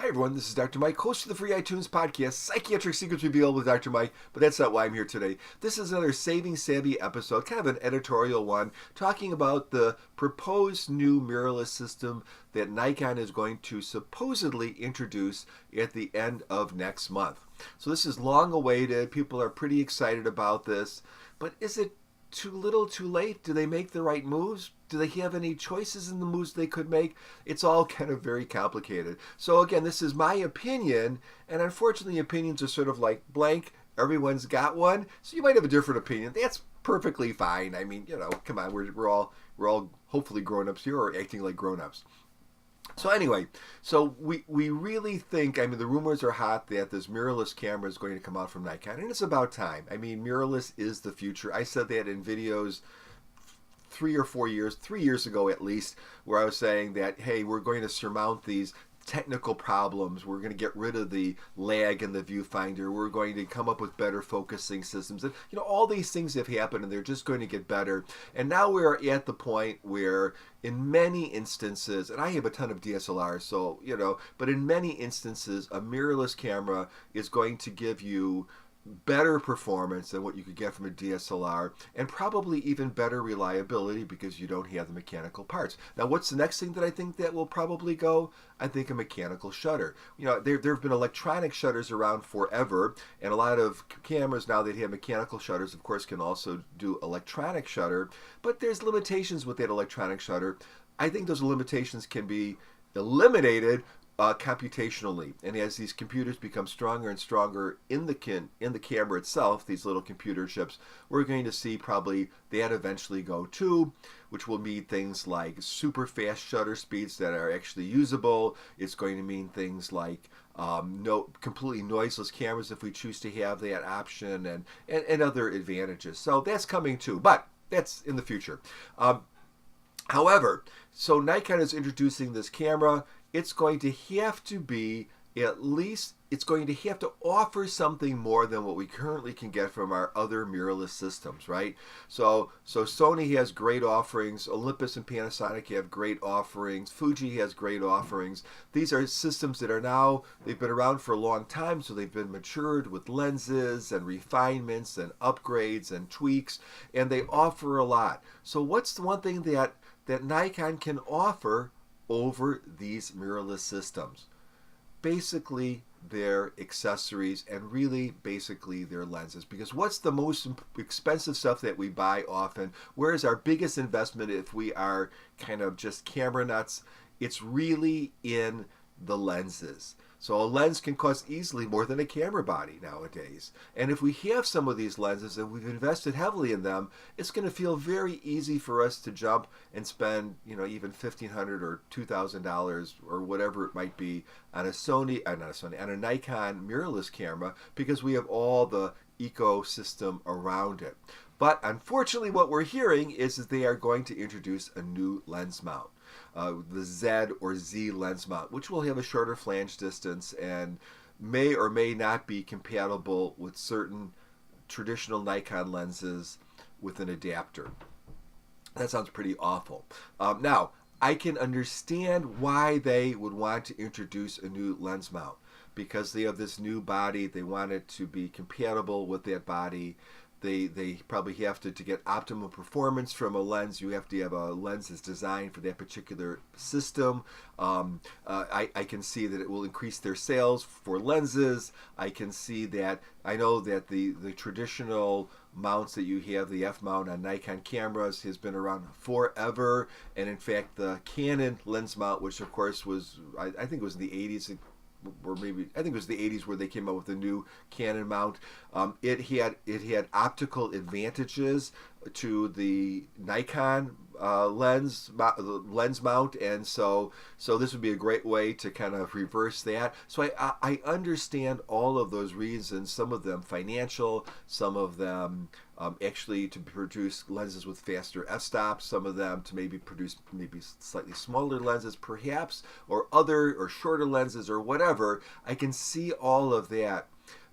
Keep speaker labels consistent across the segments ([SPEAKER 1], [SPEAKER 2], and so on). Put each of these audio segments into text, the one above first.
[SPEAKER 1] Hi everyone, this is Dr. Mike, host of the free iTunes podcast, Psychiatric Secrets Revealed with Dr. Mike, but that's not why I'm here today. This is another Saving Savvy episode, kind of an editorial one, talking about the proposed new mirrorless system that Nikon is going to supposedly introduce at the end of next month. So this is long awaited, people are pretty excited about this, but is it too little too late? Do they make the right moves? Do they have any choices in the moves they could make? It's all kind of very complicated. So again, this is my opinion, and unfortunately opinions are sort of like blank. Everyone's got one, so you might have a different opinion. That's perfectly fine. I mean, come on, we're all hopefully grown-ups here, or acting like grown-ups. So anyway, so we really think, I mean, the rumors are hot that this mirrorless camera is going to come out from Nikon, and it's about time. I mean, mirrorless is the future. I said that in videos 3 years ago at least, where I was saying that, hey, we're going to surmount these technical problems. We're going to get rid of the lag in the viewfinder. We're going to come up with better focusing systems. And, all these things have happened and they're just going to get better. And now we're at the point where in many instances, and I have a ton of DSLRs, so, but in many instances, a mirrorless camera is going to give you better performance than what you could get from a DSLR, and probably even better reliability because you don't have the mechanical parts. Now, what's the next thing that I think that will probably go? I think a mechanical shutter. There have been electronic shutters around forever, and a lot of cameras now that have mechanical shutters, of course, can also do electronic shutter, but there's limitations with that electronic shutter. I think those limitations can be eliminated computationally, and as these computers become stronger and stronger in the camera itself, these little computer chips, we're going to see probably that eventually go too, which will mean things like super fast shutter speeds that are actually usable. It's going to mean things like completely noiseless cameras if we choose to have that option, and other advantages. So that's coming too, but that's in the future. However, so Nikon is introducing this camera. It's going to have to be, at least, it's going to have to offer something more than what we currently can get from our other mirrorless systems, right? So Sony has great offerings, Olympus and Panasonic have great offerings, Fuji has great offerings. These are systems that are now, they've been around for a long time, so they've been matured with lenses and refinements and upgrades and tweaks, and they offer a lot. So what's the one thing that Nikon can offer over these mirrorless systems? Basically their accessories, and really basically their lenses, because what's the most expensive stuff that we buy often? Where is our biggest investment if we are kind of just camera nuts? It's really in the lenses. So a lens can cost easily more than a camera body nowadays. And if we have some of these lenses and we've invested heavily in them, it's going to feel very easy for us to jump and spend, even $1,500 or $2,000 or whatever it might be on a on a Nikon mirrorless camera, because we have all the ecosystem around it. But unfortunately, what we're hearing is that they are going to introduce a new lens mount. The Z or Z lens mount, which will have a shorter flange distance and may or may not be compatible with certain traditional Nikon lenses with an adapter. That sounds pretty awful. Now, I can understand why they would want to introduce a new lens mount, because they have this new body. They want it to be compatible with that body. They probably have to get optimum performance from a lens. You have to have a lens that's designed for that particular system. I can see that it will increase their sales for lenses. I know that the traditional mounts that you have, the F mount on Nikon cameras, has been around forever. And in fact, the Canon lens mount, which of course was, I think it was in the 80s, or maybe I think it was the 80s where they came out with the new Canon mount. It had optical advantages to the Nikon lens mount, and so this would be a great way to kind of reverse that. So I understand all of those reasons. Some of them financial, some of them actually to produce lenses with faster f-stops, some of them to maybe produce maybe slightly smaller lenses perhaps, or shorter lenses or whatever. I can see all of that,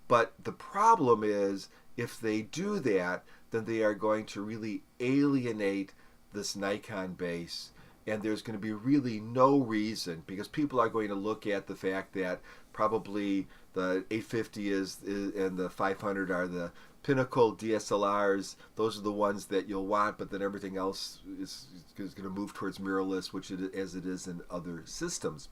[SPEAKER 1] but the problem is, if they do that, then they are going to really alienate this Nikon base and there's going to be really no reason, because people are going to look at the fact that probably the 850 and the 500 are the pinnacle DSLRs. Those are the ones that you'll want, but then everything else is going to move towards mirrorless, as it is in other systems.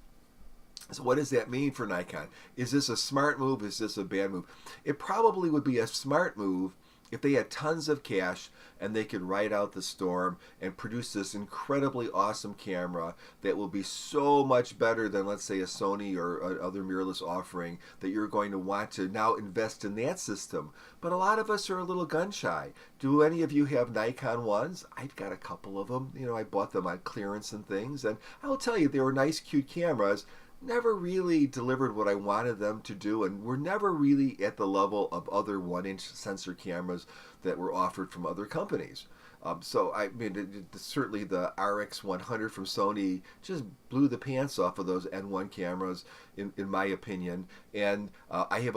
[SPEAKER 1] So what does that mean for Nikon? Is this a smart move? Is this a bad move? It probably would be a smart move if they had tons of cash and they could ride out the storm and produce this incredibly awesome camera that will be so much better than, let's say, a Sony or other mirrorless offering, that you're going to want to now invest in that system. But a lot of us are a little gun shy. Do any of you have Nikon ones? I've got a couple of them. You know, I bought them on clearance and things, and I will tell you, they were nice, cute cameras. Never really delivered what I wanted them to do, and were never really at the level of other 1-inch sensor cameras that were offered from other companies. So I mean, certainly the RX100 from Sony just blew the pants off of those N1 cameras, in my opinion. And I have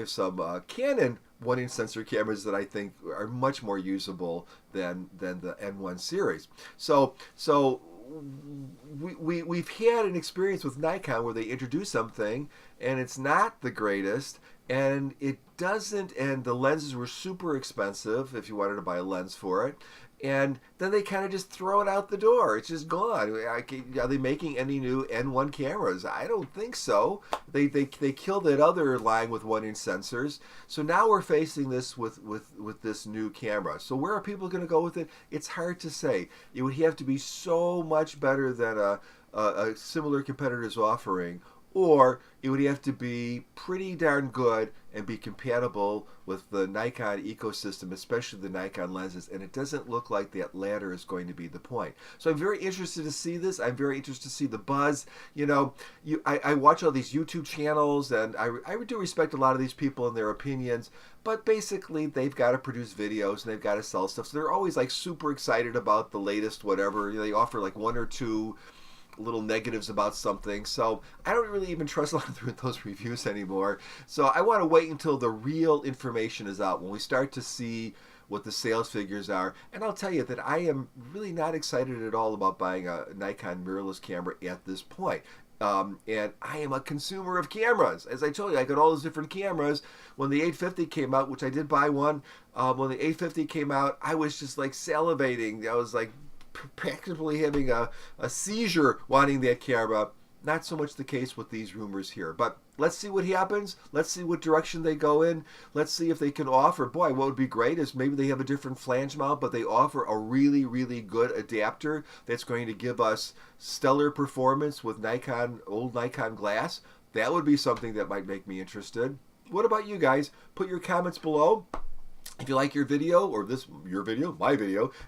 [SPEAKER 1] some Canon 1-inch sensor cameras that I think are much more usable than the N1 series. So we've had an experience with Nikon where they introduce something and it's not the greatest, and it doesn't, and the lenses were super expensive if you wanted to buy a lens for it, and then they kind of just throw it out the door. It's just gone. Are they making any new N1 cameras? I don't think so. They killed that other line with 1-inch sensors. So now we're facing this with this new camera. So where are people going to go with it? It's hard to say. It would have to be so much better than a similar competitor's offering, or it would have to be pretty darn good and be compatible with the Nikon ecosystem, especially the Nikon lenses, and it doesn't look like that latter is going to be the point. So I'm very interested to see this. I'm very interested to see the buzz. You know, I watch all these YouTube channels, and I do respect a lot of these people and their opinions, but basically they've got to produce videos and they've got to sell stuff, so they're always like super excited about the latest whatever. You know, they offer like one or two little negatives about something, so I don't really even trust a lot of those reviews anymore. So I want to wait until the real information is out, when we start to see what the sales figures are. And I'll tell you that I am really not excited at all about buying a Nikon mirrorless camera at this point. And I am a consumer of cameras. As I told you, I got all those different cameras. When the 850 came out, which I did buy one, when the 850 came out, I was just like salivating. I was like practically having a seizure wanting that camera. Not so much the case with these rumors here, but let's see what happens. Let's see what direction they go in. Let's see if they can offer, boy, what would be great is maybe they have a different flange mount, but they offer a really, really good adapter that's going to give us stellar performance with old Nikon glass. That would be something that might make me interested. What about you guys? Put your comments below. If you like my video, if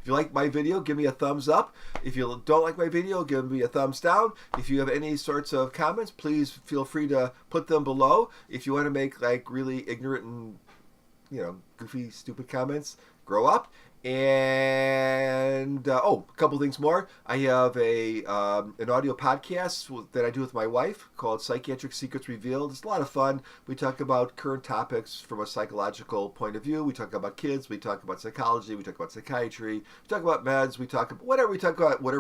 [SPEAKER 1] you like my video, give me a thumbs up. If you don't like my video, give me a thumbs down. If you have any sorts of comments, please feel free to put them below. If you want to make like really ignorant and, you know, goofy, stupid comments, grow up. And a couple things more. I have an audio podcast that I do with my wife called Psychiatric Secrets Revealed. It's a lot of fun. We talk about current topics from a psychological point of view. We talk about kids. We talk about psychology. We talk about psychiatry. We talk about meds. We talk about whatever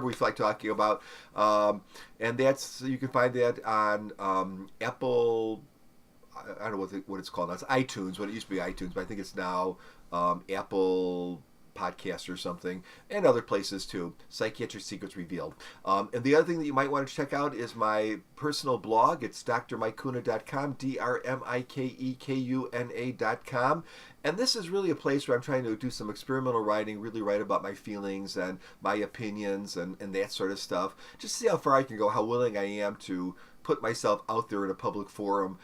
[SPEAKER 1] we feel like talking about. And you can find that on Apple. I don't know what it's called now. It's iTunes. What it used to be iTunes, but I think it's now Apple Podcast or something, and other places too. Psychiatric Secrets Revealed. And the other thing that you might want to check out is my personal blog. It's drmikekuna.com, drmikekuna.com. And this is really a place where I'm trying to do some experimental writing, really write about my feelings and my opinions and that sort of stuff. Just see how far I can go, how willing I am to put myself out there in a public forum.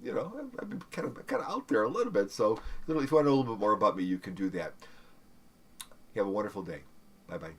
[SPEAKER 1] You know, I've been kind of out there a little bit. So if you want to know a little bit more about me, you can do that. You have a wonderful day. Bye-bye.